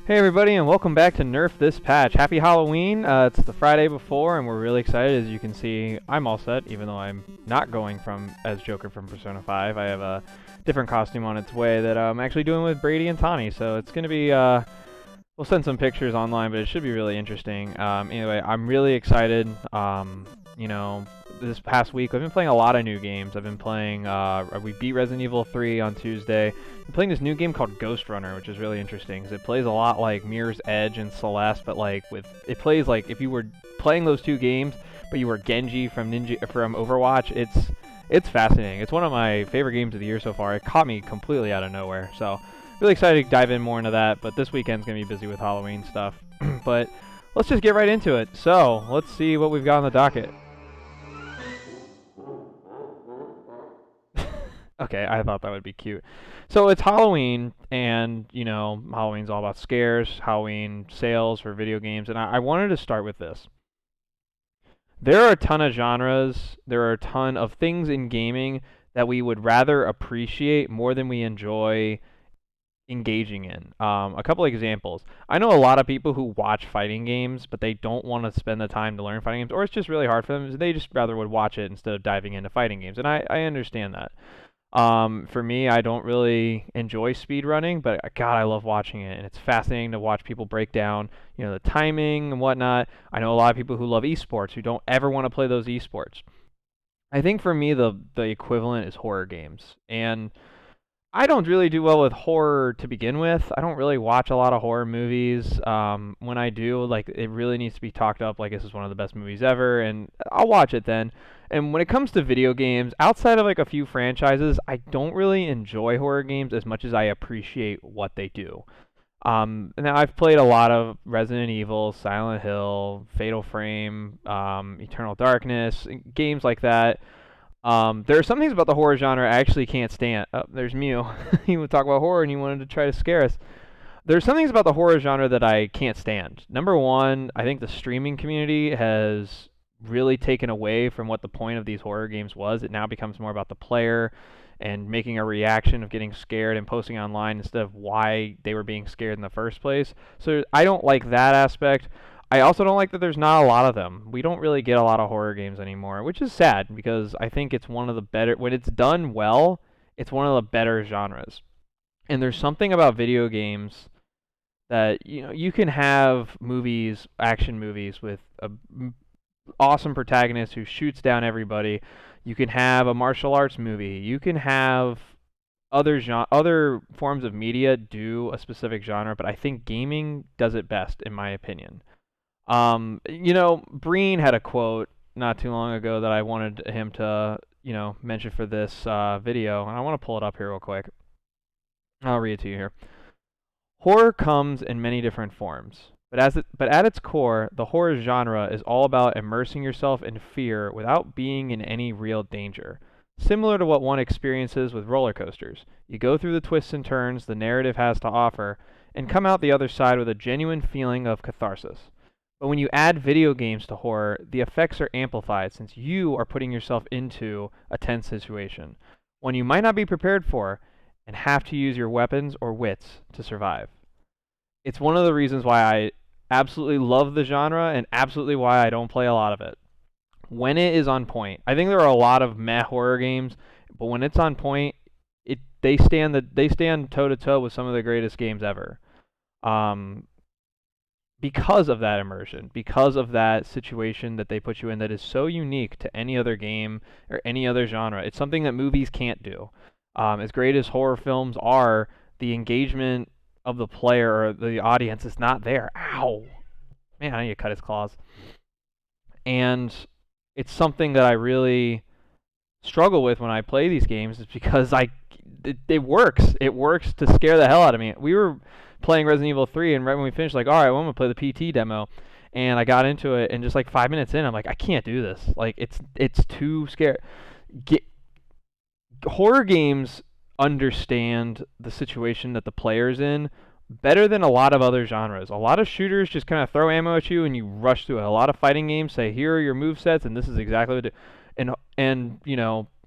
Hey everybody, and welcome back to Nerf This Patch. Happy Halloween. It's the Friday before, and we're really excited. As you can see, I'm all set, even though I'm not going as Joker from Persona 5. I have a different costume on its way that I'm actually doing with Brady and Tawny, so it's going to be, we'll send some pictures online, but it should be really interesting. Anyway, I'm really excited. This past week, I've been playing a lot of new games. I've been playing, we beat Resident Evil 3 on Tuesday. I'm playing this new game called Ghost Runner, which is really interesting because it plays a lot like Mirror's Edge and Celeste, but it plays like if you were playing those two games, but you were Genji from Overwatch. It's fascinating. It's one of my favorite games of the year so far. It caught me completely out of nowhere, so really excited to dive in more into that. But this weekend's gonna be busy with Halloween stuff. But let's just get right into it. So let's see what we've got on the docket. Okay, I thought that would be cute. So it's Halloween, and, Halloween's all about scares, Halloween sales for video games, and I wanted to start with this. There are a ton of genres, there are a ton of things in gaming that we would rather appreciate more than we enjoy engaging in. A couple examples. I know a lot of people who watch fighting games, but they don't want to spend the time to learn fighting games, or it's just really hard for them. They just rather would watch it instead of diving into fighting games, and I understand that. For me, I don't really enjoy speedrunning, but God, I love watching it, and it's fascinating to watch people break down, the timing and whatnot. I know a lot of people who love esports who don't ever want to play those esports. I think for me, the equivalent is horror games, and I don't really do well with horror to begin with. I don't really watch a lot of horror movies. When I do, it really needs to be talked up like this is one of the best movies ever, and I'll watch it then. And when it comes to video games, outside of a few franchises, I don't really enjoy horror games as much as I appreciate what they do. Now I've played a lot of Resident Evil, Silent Hill, Fatal Frame, Eternal Darkness, games like that. There are some things about the horror genre I actually can't stand. Oh, there's Mew. He would talk about horror and he wanted to try to scare us. There's some things about the horror genre that I can't stand. Number one, I think the streaming community has really taken away from what the point of these horror games was. It now becomes more about the player and making a reaction of getting scared and posting online instead of why they were being scared in the first place. So I don't like that aspect. I also don't like that there's not a lot of them. We don't really get a lot of horror games anymore, which is sad because I think it's one of the better, when it's done well, it's one of the better genres. And there's something about video games that, you can have movies, action movies with a awesome protagonist who shoots down everybody. You can have a martial arts movie. You can have other forms of media do a specific genre, but I think gaming does it best, in my opinion. Breen had a quote not too long ago that I wanted him to, mention for this video, and I want to pull it up here real quick. I'll read it to you here. Horror comes in many different forms, but at its core, the horror genre is all about immersing yourself in fear without being in any real danger. Similar to what one experiences with roller coasters. You go through the twists and turns the narrative has to offer, and come out the other side with a genuine feeling of catharsis. But when you add video games to horror, the effects are amplified since you are putting yourself into a tense situation, one you might not be prepared for, and have to use your weapons or wits to survive. It's one of the reasons why I absolutely love the genre and absolutely why I don't play a lot of it. When it is on point, I think there are a lot of meh horror games, but when it's on point, they stand toe to toe with some of the greatest games ever. Because of that immersion, because of that situation that they put you in that is so unique to any other game or any other genre. It's something that movies can't do. As great as horror films are, the engagement of the player or the audience is not there. Ow! Man, I need to cut his claws. And it's something that I really struggle with when I play these games is because it works. It works to scare the hell out of me. We were playing Resident Evil 3, and right when we finished, all right, well, I'm going to play the PT demo. And I got into it, and just 5 minutes in, I'm like, I can't do this. It's too scary. Horror games understand the situation that the player's in better than a lot of other genres. A lot of shooters just kind of throw ammo at you and you rush through it. A lot of fighting games say, here are your movesets, and this is exactly what to do. And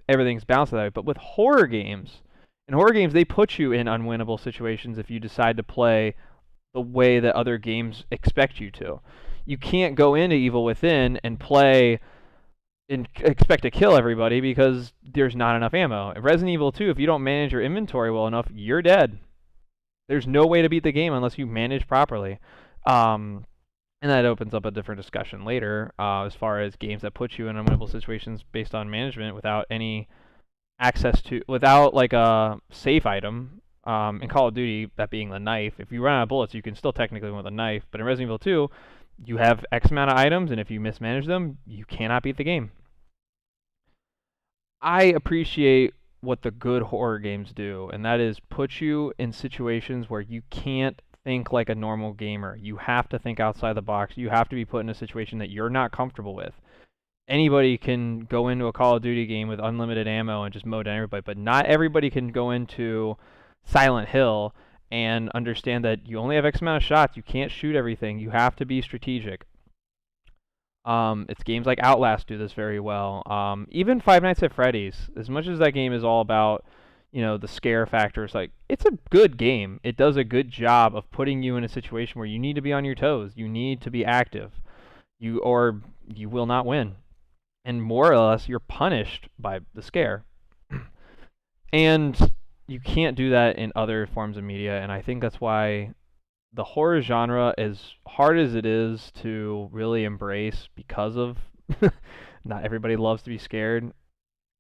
everything's balanced that way. But with horror games, in horror games, they put you in unwinnable situations if you decide to play the way that other games expect you to. You can't go into Evil Within and play and expect to kill everybody because there's not enough ammo. In Resident Evil 2, if you don't manage your inventory well enough, you're dead. There's no way to beat the game unless you manage properly. Um, and that opens up a different discussion later as far as games that put you in unwinnable situations based on management without any access to, without like a safe item. In Call of Duty, that being the knife, if you run out of bullets, you can still technically win with a knife. But in Resident Evil 2, you have X amount of items, and if you mismanage them, you cannot beat the game. I appreciate what the good horror games do, and that is put you in situations where you can't think like a normal gamer. You have to think outside the box. You have to be put in a situation that you're not comfortable with. Anybody can go into a Call of Duty game with unlimited ammo and just mow down everybody, but not everybody can go into Silent Hill and understand that you only have X amount of shots. You can't shoot everything. You have to be strategic. It's games like Outlast do this very well. Even Five Nights at Freddy's, as much as that game is all about, the scare factors, like it's a good game. It does a good job of putting you in a situation where you need to be on your toes. You need to be active. Or you will not win. And more or less, you're punished by the scare. And you can't do that in other forms of media, and I think that's why the horror genre, as hard as it is to really embrace because of not everybody loves to be scared,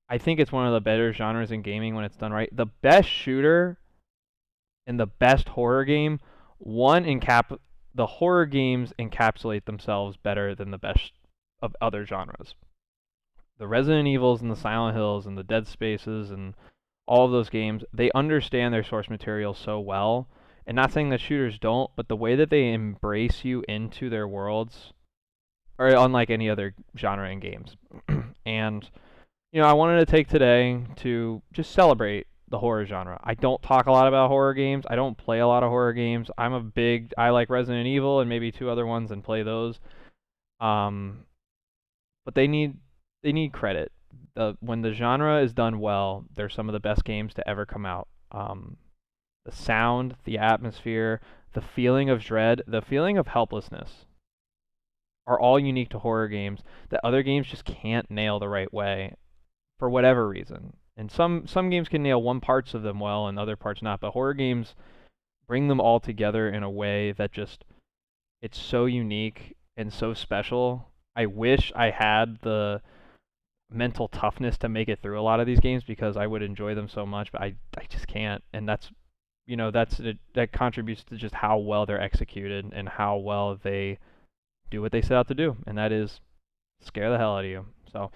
I think it's one of the better genres in gaming when it's done right. The best shooter and the best horror game, the horror games encapsulate themselves better than the best of other genres. The Resident Evils and the Silent Hills and the Dead Spaces and all of those games, they understand their source material so well. And not saying that shooters don't, but the way that they embrace you into their worlds are unlike any other genre in games. And, I wanted to take today to just celebrate the horror genre. I don't talk a lot about horror games. I don't play a lot of horror games. I like Resident Evil and maybe two other ones and play those. But they need credit. When the genre is done well, they're some of the best games to ever come out. The sound, the atmosphere, the feeling of dread, the feeling of helplessness are all unique to horror games that other games just can't nail the right way for whatever reason. And some games can nail one parts of them well and other parts not, but horror games bring them all together in a way that just, it's so unique and so special. I wish I had the mental toughness to make it through a lot of these games because I would enjoy them so much, but I just can't. And that contributes to just how well they're executed and how well they do what they set out to do, and that is scare the hell out of you. So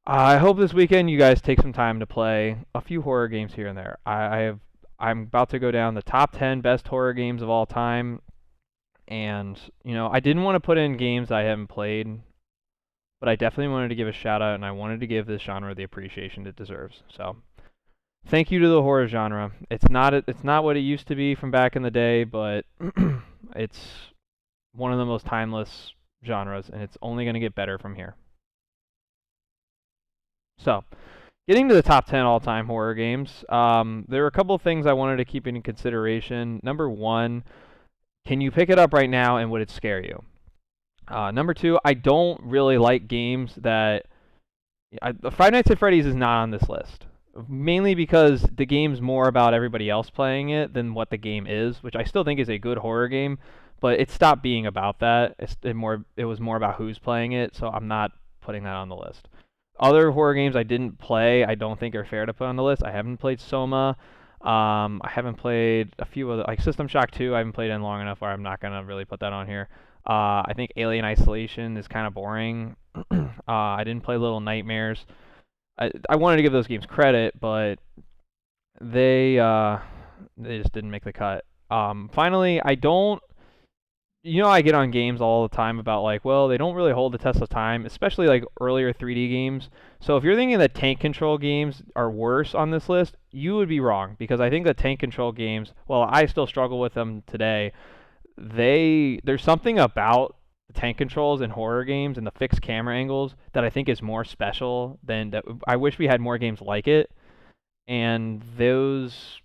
I hope this weekend you guys take some time to play a few horror games here and there. I'm about to go down the top 10 best horror games of all time, and I didn't want to put in games I haven't played, but I definitely wanted to give a shout out, and I wanted to give this genre the appreciation it deserves. So thank you to the horror genre. It's not what it used to be from back in the day, but it's one of the most timeless genres, and it's only going to get better from here. So, getting to the top 10 all-time horror games, there are a couple of things I wanted to keep in consideration. Number one, can you pick it up right now and would it scare you? Number two, I don't really like games that... Five Nights at Freddy's is not on this list. Mainly because the game's more about everybody else playing it than what the game is, which I still think is a good horror game, but it stopped being about that. It was more about who's playing it, so I'm not putting that on the list. Other horror games I didn't play, I don't think are fair to put on the list. I haven't played Soma. I haven't played a few other, like System Shock 2, I haven't played in long enough where I'm not going to really put that on here. I think Alien Isolation is kind of boring. I didn't play Little Nightmares. I wanted to give those games credit, but they just didn't make the cut. Finally, I don't... I get on games all the time about like, well, they don't really hold the test of time, especially like earlier 3D games. So if you're thinking that tank control games are worse on this list, you would be wrong, because I think that tank control games, well, I still struggle with them today. There's something about the tank controls in horror games and the fixed camera angles that I think is more special than that. I wish we had more games like it, and those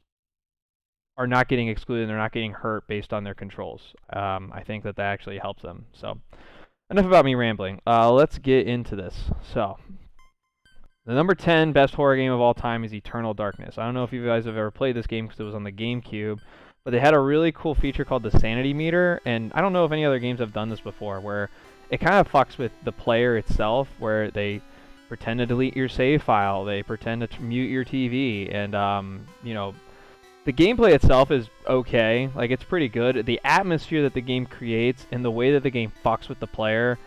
are not getting excluded and they're not getting hurt based on their controls. I think that actually helps them. So enough about me rambling. Let's get into this. So the number 10 best horror game of all time is Eternal Darkness. I don't know if you guys have ever played this game because it was on the GameCube, but they had a really cool feature called the Sanity Meter, and I don't know if any other games have done this before, where it kind of fucks with the player itself, where they pretend to delete your save file, they pretend to mute your TV, and you know, the gameplay itself is okay. Like, it's pretty good. The atmosphere that the game creates and the way that the game fucks with the player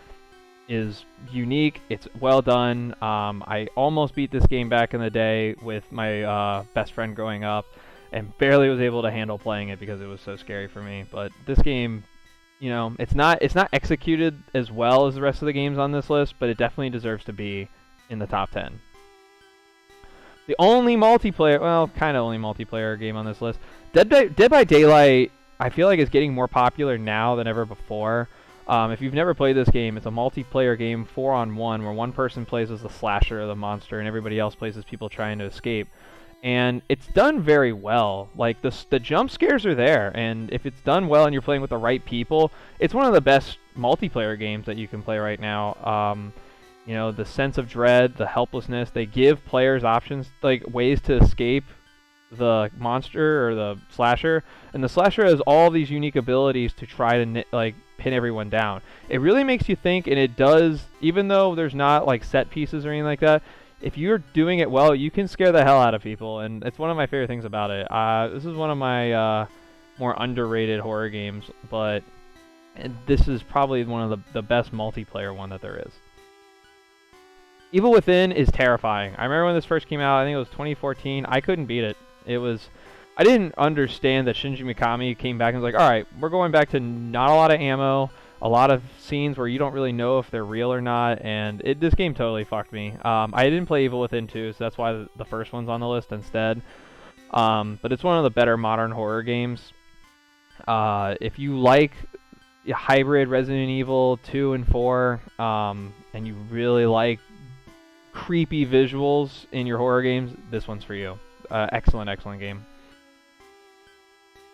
is unique. It's well done. I almost beat this game back in the day with my best friend growing up, and barely was able to handle playing it because it was so scary for me. But this game, you know, it's not executed as well as the rest of the games on this list, but it definitely deserves to be in the top 10. The only multiplayer, well, kind of only multiplayer game on this list, Dead by Daylight, I feel like is getting more popular now than ever before. If you've never played this game, it's a multiplayer game, 4-on-1, where one person plays as the slasher or the monster, and everybody else plays as people trying to escape. And it's done very well. Like, the jump scares are there, and if it's done well and you're playing with the right people, it's one of the best multiplayer games that you can play right now. You know, the sense of dread, the helplessness, they give players options, like ways to escape the monster or the slasher, and the slasher has all these unique abilities to try to like pin everyone down. It really makes you think, and it does, even though there's not like set pieces or anything like that. If you're doing it well, you can scare the hell out of people, and it's one of my favorite things about it. This is one of my more underrated horror games, but this is probably one of the best multiplayer one that there is. Evil Within is terrifying. I remember when this first came out, I think it was 2014. I couldn't beat it. I didn't understand that Shinji Mikami came back and was like, alright, we're going back to not a lot of ammo, a lot of scenes where you don't really know if they're real or not, and this game totally fucked me. I didn't play Evil Within 2, so that's why the first one's on the list instead. But it's one of the better modern horror games. If you like hybrid Resident Evil 2 and 4, and you really like creepy visuals in your horror games, this one's for you. Excellent game.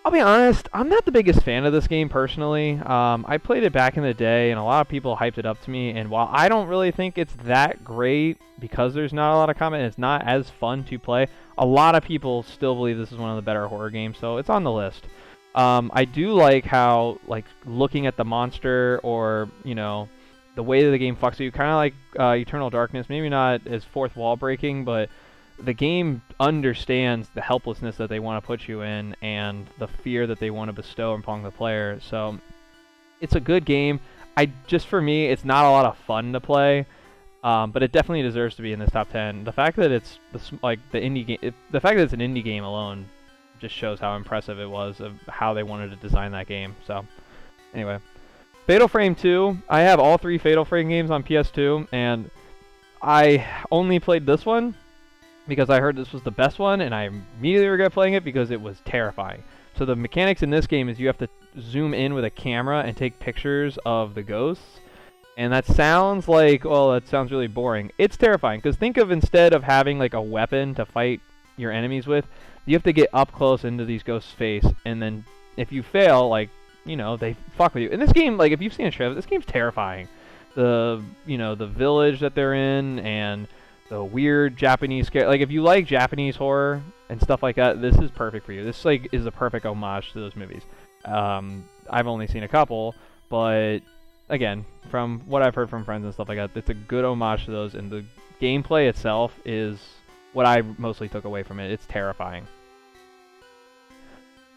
I'll be honest, I'm not the biggest fan of this game personally. I played it back in the day, and a lot of people hyped it up to me, and while I don't really think it's that great because there's not a lot of combat and it's not as fun to play, a lot of people still believe this is one of the better horror games, so it's on the list. I do like how, like, looking at the monster or, you know, the way that the game fucks with you, kind of like Eternal Darkness, maybe not as fourth wall breaking, but the game understands the helplessness that they want to put you in and the fear that they want to bestow upon the player. So it's a good game. For me, it's not a lot of fun to play, but it definitely deserves to be in this top 10. The fact that it's the fact that it's an indie game alone just shows how impressive it was of how they wanted to design that game. So anyway, Fatal Frame 2. I have all 3 Fatal Frame games on PS2, and I only played this one because I heard this was the best one, and I immediately regret playing it because it was terrifying. So the mechanics in this game is you have to zoom in with a camera and take pictures of the ghosts, and that sounds like, well, that sounds really boring. It's terrifying, because think of, instead of having like a weapon to fight your enemies with, you have to get up close into these ghosts' face, and then if you fail, like, you know, they fuck with you. In this game, like, if you've seen a trailer, this game's terrifying. The village that they're in, and the weird Japanese scare. Like, if you like Japanese horror and stuff like that, this is perfect for you. This, like, is a perfect homage to those movies. I've only seen a couple, but again, from what I've heard from friends and stuff like that, it's a good homage to those, and the gameplay itself is what I mostly took away from it. It's terrifying.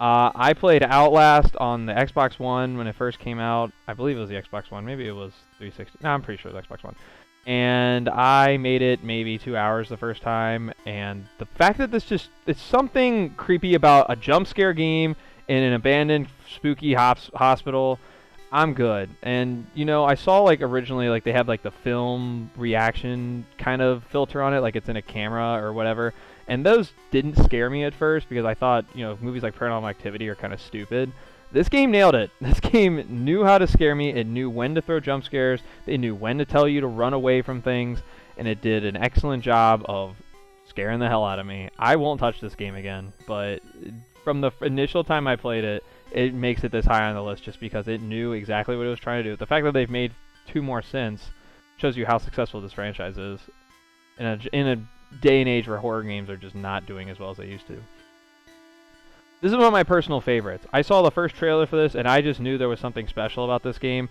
I played Outlast on the Xbox One when it first came out. I believe it was the Xbox One. Maybe it was 360. No, I'm pretty sure it was Xbox One. And I made it maybe 2 hours the first time. And the fact that it's something creepy about a jump scare game in an abandoned spooky hospital, I'm good. And, you know, I saw, like, originally, like, they have, like, the film reaction kind of filter on it, like it's in a camera or whatever. And those didn't scare me at first because I thought, you know, movies like Paranormal Activity are kind of stupid. This game nailed it. This game knew how to scare me. It knew when to throw jump scares. It knew when to tell you to run away from things. And it did an excellent job of scaring the hell out of me. I won't touch this game again, but from the initial time I played it, it makes it this high on the list just because it knew exactly what it was trying to do. The fact that they've made 2 more since shows you how successful this franchise is in a day and age where horror games are just not doing as well as they used to. This is one of my personal favorites. I saw the first trailer for this, and I just knew there was something special about this game.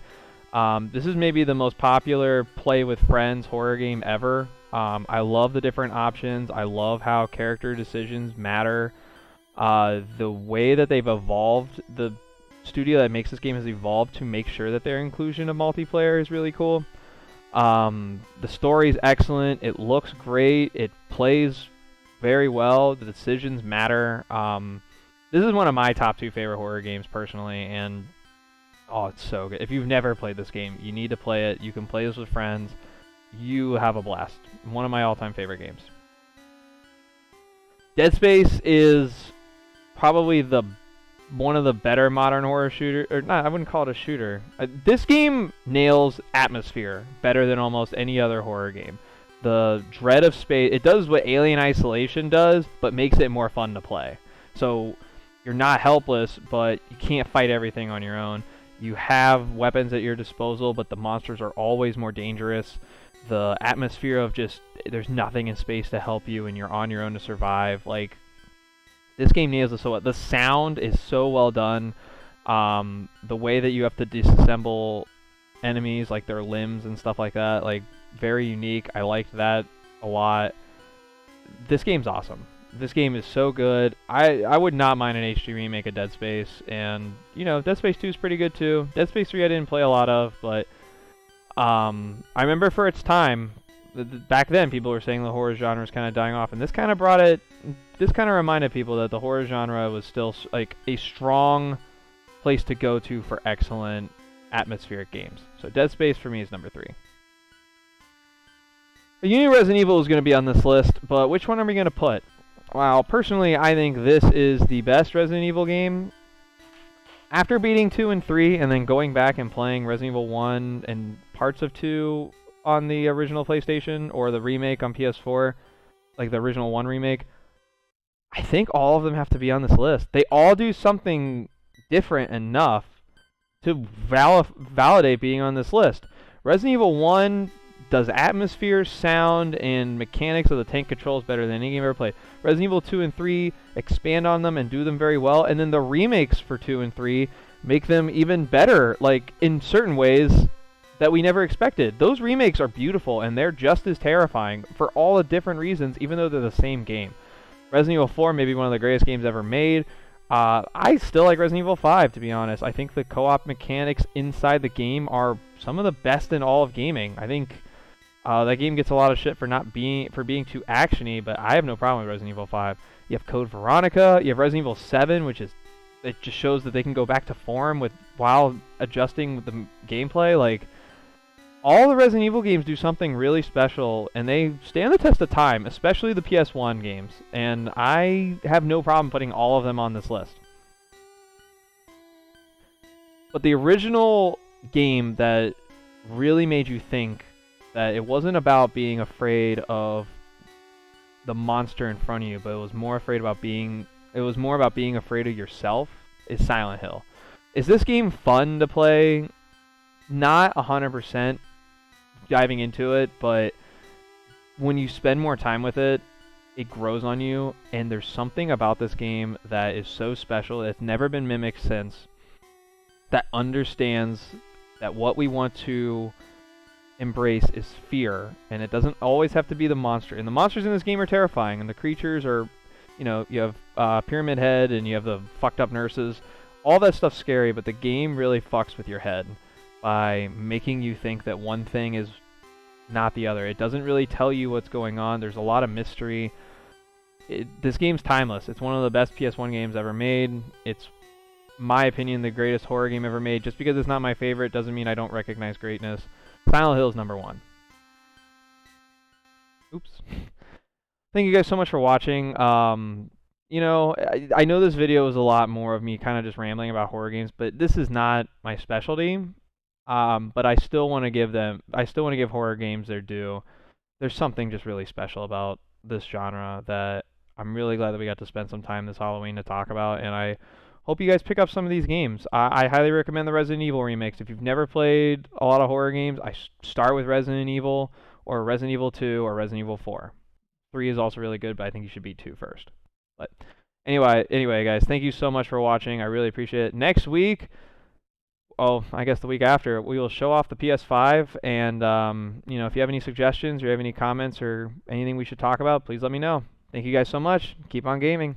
This is maybe the most popular play with friends horror game ever. I love the different options. I love how character decisions matter. The way that they've evolved, the studio that makes this game has evolved to make sure that their inclusion of multiplayer is really cool. The story's excellent. It looks great. It plays very well. The decisions matter. This is one of my top 2 favorite horror games personally, and oh, it's so good. If you've never played this game, you need to play it. You can play this with friends. You have a blast. One of my all-time favorite games. Dead Space is probably one of the better modern horror shooter, or not, I wouldn't call it a shooter. This game nails atmosphere better than almost any other horror game. The dread of space, it does what Alien Isolation does, but makes it more fun to play. So you're not helpless, but you can't fight everything on your own. You have weapons at your disposal, but the monsters are always more dangerous. The atmosphere of just, there's nothing in space to help you, and you're on your own to survive. Like, this game nails it so well. The sound is so well done. The way that you have to disassemble enemies, like their limbs and stuff like that, like, very unique. I liked that a lot. This game's awesome. This game is so good. I would not mind an HD remake of Dead Space, and, you know, Dead Space 2 is pretty good too. Dead Space 3 I didn't play a lot of, but I remember for its time, back then people were saying the horror genre was kind of dying off, and this kind of reminded people that the horror genre was still like a strong place to go to for excellent atmospheric games. So Dead Space for me is number 3. You knew Resident Evil was going to be on this list, but which one are we going to put? Well, personally, I think this is the best Resident Evil game. After beating 2 and 3, and then going back and playing Resident Evil 1 and parts of 2 on the original PlayStation, or the remake on PS4, like the original 1 remake, I think all of them have to be on this list. They all do something different enough to validate being on this list. Resident Evil 1 does atmosphere, sound, and mechanics of the tank controls better than any game I've ever played. Resident Evil 2 and 3 expand on them and do them very well, and then the remakes for 2 and 3 make them even better, like, in certain ways that we never expected. Those remakes are beautiful, and they're just as terrifying for all the different reasons, even though they're the same game. Resident Evil 4 may be one of the greatest games ever made. I still like Resident Evil 5, to be honest. I think the co-op mechanics inside the game are some of the best in all of gaming. I think that game gets a lot of shit for being too actiony, but I have no problem with Resident Evil 5. You have Code Veronica, you have Resident Evil 7, it just shows that they can go back to form while adjusting the gameplay. Like, all the Resident Evil games do something really special, and they stand the test of time, especially the PS1 games, and I have no problem putting all of them on this list. But the original game that really made you think that it wasn't about being afraid of the monster in front of you, but it was more about being afraid of yourself, is Silent Hill. Is this game fun to play? Not 100% diving into it, but when you spend more time with it, it grows on you, and there's something about this game that is so special. It's never been mimicked since, that understands that what we want to embrace is fear, and it doesn't always have to be the monster. And the monsters in this game are terrifying, and the creatures are, you know, you have Pyramid Head, and you have the fucked up nurses. All that stuff's scary, but the game really fucks with your head by making you think that one thing is not the other. It doesn't really tell you what's going on. There's a lot of mystery. This game's timeless. It's one of the best PS1 games ever made. It's, my opinion, the greatest horror game ever made. Just because it's not my favorite doesn't mean I don't recognize greatness. Silent Hill is number 1. Oops. Thank you guys so much for watching. You know, I know this video is a lot more of me kind of just rambling about horror games, but this is not my specialty. But I still want to give horror games their due. There's something just really special about this genre that I'm really glad that we got to spend some time this Halloween to talk about, and I hope you guys pick up some of these games. I highly recommend the Resident Evil remakes. If you've never played a lot of horror games, start with Resident Evil or Resident Evil 2 or Resident Evil 4. 3 is also really good, but I think you should beat 2 first. But anyway, guys, thank you so much for watching. I really appreciate it. Next week, I guess the week after, we will show off the PS5, and if you have any suggestions or you have any comments or anything we should talk about, please let me know. Thank you guys so much. Keep on gaming.